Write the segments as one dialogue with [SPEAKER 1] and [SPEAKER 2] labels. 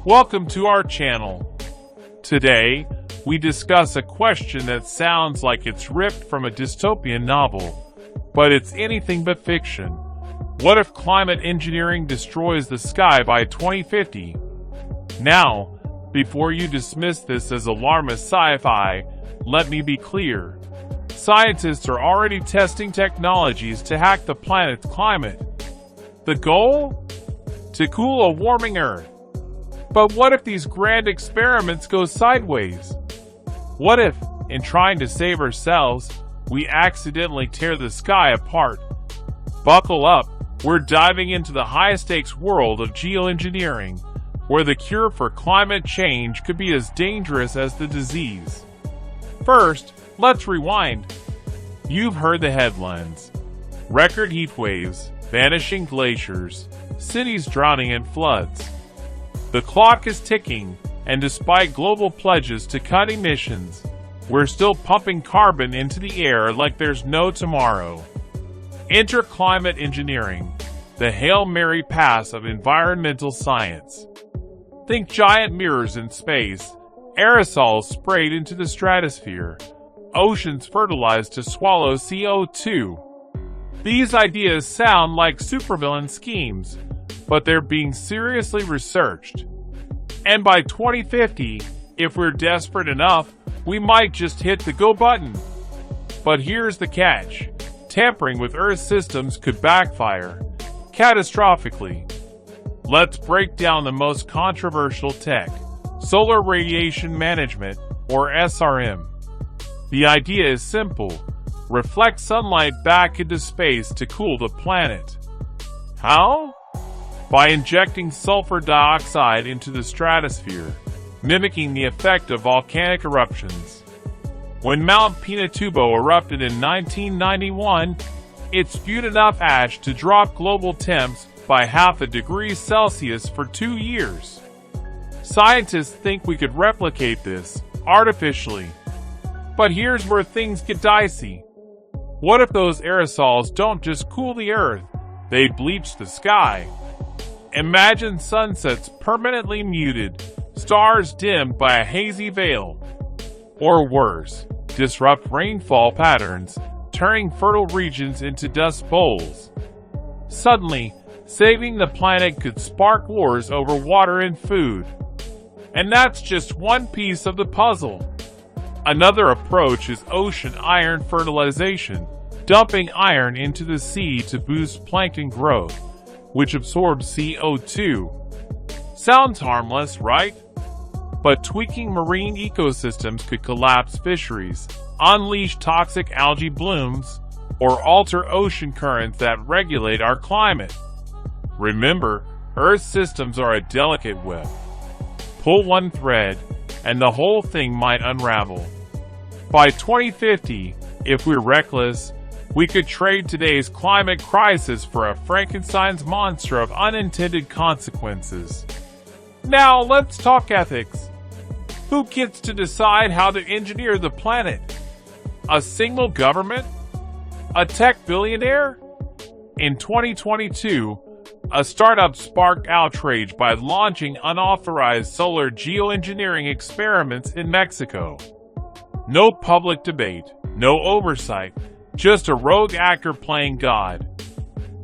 [SPEAKER 1] Welcome to our channel. Today, we discuss a question that sounds like it's ripped from a dystopian novel, but it's anything but fiction. What if climate engineering destroys the sky by 2050? Now, before you dismiss this as alarmist sci-fi, let me be clear. Scientists are already testing technologies to hack the planet's climate. The goal? To cool a warming Earth. But what if these grand experiments go sideways? What if, in trying to save ourselves, we accidentally tear the sky apart? Buckle up, we're diving into the high-stakes world of geoengineering, where the cure for climate change could be as dangerous as the disease. First, let's rewind. You've heard the headlines. Record heat waves, vanishing glaciers, cities drowning in floods. The clock is ticking, and despite global pledges to cut emissions, we're still pumping carbon into the air like there's no tomorrow. Enter climate engineering, the Hail Mary pass of environmental science. Think giant mirrors in space, aerosols sprayed into the stratosphere, oceans fertilized to swallow CO2. These ideas sound like supervillain schemes, but they're being seriously researched. And by 2050, if we're desperate enough, we might just hit the go button. But here's the catch. Tampering with Earth's systems could backfire, catastrophically. Let's break down the most controversial tech, solar radiation management, or SRM. The idea is simple. Reflect sunlight back into space to cool the planet. How? By injecting sulfur dioxide into the stratosphere, mimicking the effect of volcanic eruptions. When Mount Pinatubo erupted in 1991, it spewed enough ash to drop global temps by 0.5 degrees Celsius for 2 years. Scientists think we could replicate this artificially. But here's where things get dicey. What if those aerosols don't just cool the Earth, they bleach the sky? Imagine sunsets permanently muted, stars dimmed by a hazy veil. Or worse, disrupt rainfall patterns, turning fertile regions into dust bowls. Suddenly, saving the planet could spark wars over water and food. And that's just one piece of the puzzle. Another approach is ocean iron fertilization, dumping iron into the sea to boost plankton growth, which absorbs CO2. Sounds harmless, right? But tweaking marine ecosystems could collapse fisheries, unleash toxic algae blooms, or alter ocean currents that regulate our climate. Remember, Earth's systems are a delicate web. Pull one thread, and the whole thing might unravel. By 2050, if we're reckless, we could trade today's climate crisis for a Frankenstein's monster of unintended consequences. Now let's talk ethics. Who gets to decide how to engineer the planet? A single government? A tech billionaire? In 2022, a startup sparked outrage by launching unauthorized solar geoengineering experiments in Mexico. No public debate, no oversight, just a rogue actor playing God.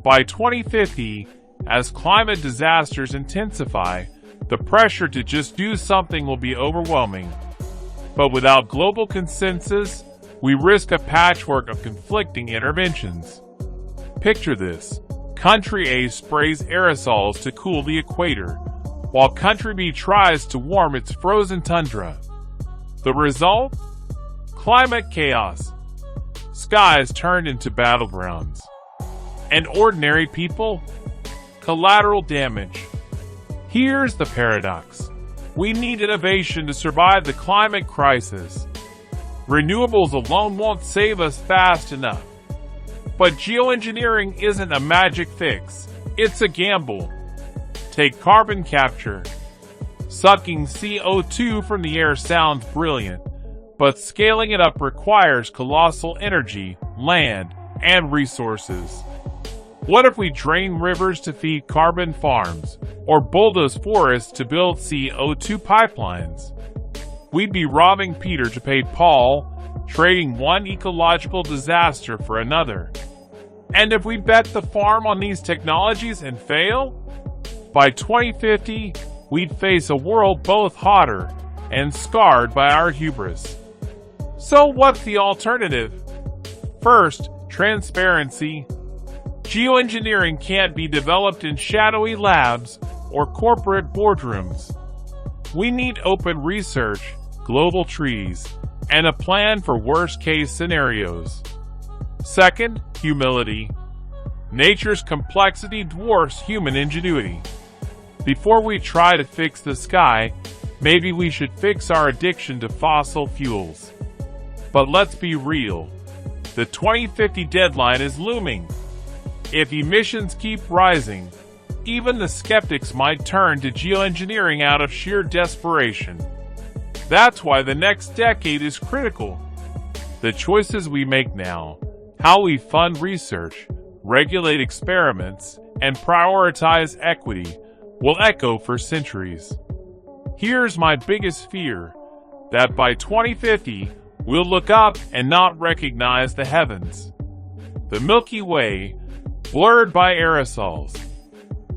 [SPEAKER 1] By 2050, as climate disasters intensify, the pressure to just do something will be overwhelming. But without global consensus, we risk a patchwork of conflicting interventions. Picture this. Country A sprays aerosols to cool the equator, while Country B tries to warm its frozen tundra. The result? Climate chaos. Skies turned into battlegrounds. And ordinary people? Collateral damage. Here's the paradox. We need innovation to survive the climate crisis. Renewables alone won't save us fast enough. But geoengineering isn't a magic fix. It's a gamble. Take carbon capture. Sucking CO2 from the air sounds brilliant, but scaling it up requires colossal energy, land, and resources. What if we drain rivers to feed carbon farms, or bulldoze forests to build CO2 pipelines? We'd be robbing Peter to pay Paul, trading one ecological disaster for another. And if we bet the farm on these technologies and fail, by 2050, we'd face a world both hotter and scarred by our hubris. So what's the alternative? First, transparency. Geoengineering can't be developed in shadowy labs or corporate boardrooms. We need open research, global trees, and a plan for worst-case scenarios. Second, humility. Nature's complexity dwarfs human ingenuity. Before we try to fix the sky, maybe we should fix our addiction to fossil fuels. But let's be real. The 2050 deadline is looming. If emissions keep rising, even the skeptics might turn to geoengineering out of sheer desperation. That's why the next decade is critical. The choices we make now, how we fund research, regulate experiments, and prioritize equity, will echo for centuries. Here's my biggest fear, that by 2050, we'll look up and not recognize the heavens. The Milky Way, blurred by aerosols.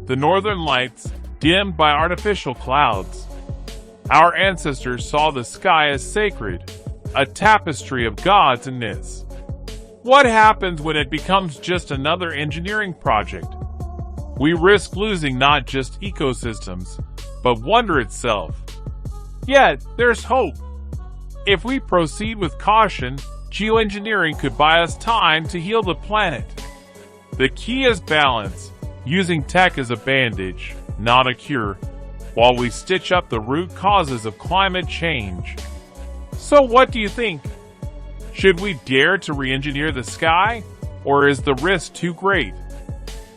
[SPEAKER 1] The northern lights, dimmed by artificial clouds. Our ancestors saw the sky as sacred, a tapestry of gods and myths. What happens when it becomes just another engineering project? We risk losing not just ecosystems, but wonder itself. Yet, there's hope. If we proceed with caution, geoengineering could buy us time to heal the planet. The key is balance, using tech as a bandage, not a cure, while we stitch up the root causes of climate change. So what do you think? Should we dare to re-engineer the sky, or is the risk too great?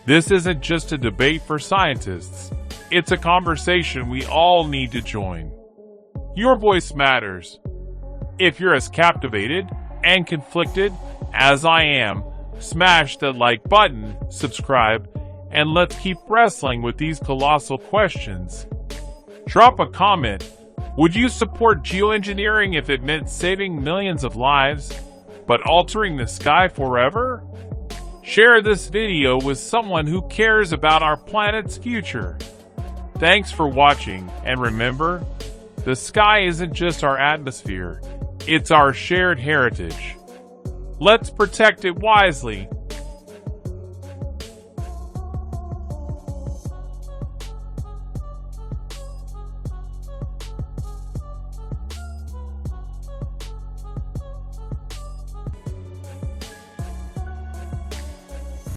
[SPEAKER 1] This isn't just a debate for scientists. It's a conversation we all need to join. Your voice matters. If you're as captivated and conflicted as I am, smash that like button, subscribe, and let's keep wrestling with these colossal questions. Drop a comment. Would you support geoengineering if it meant saving millions of lives, but altering the sky forever? Share this video with someone who cares about our planet's future. Thanks for watching, and remember, the sky isn't just our atmosphere, it's our shared heritage. Let's protect it wisely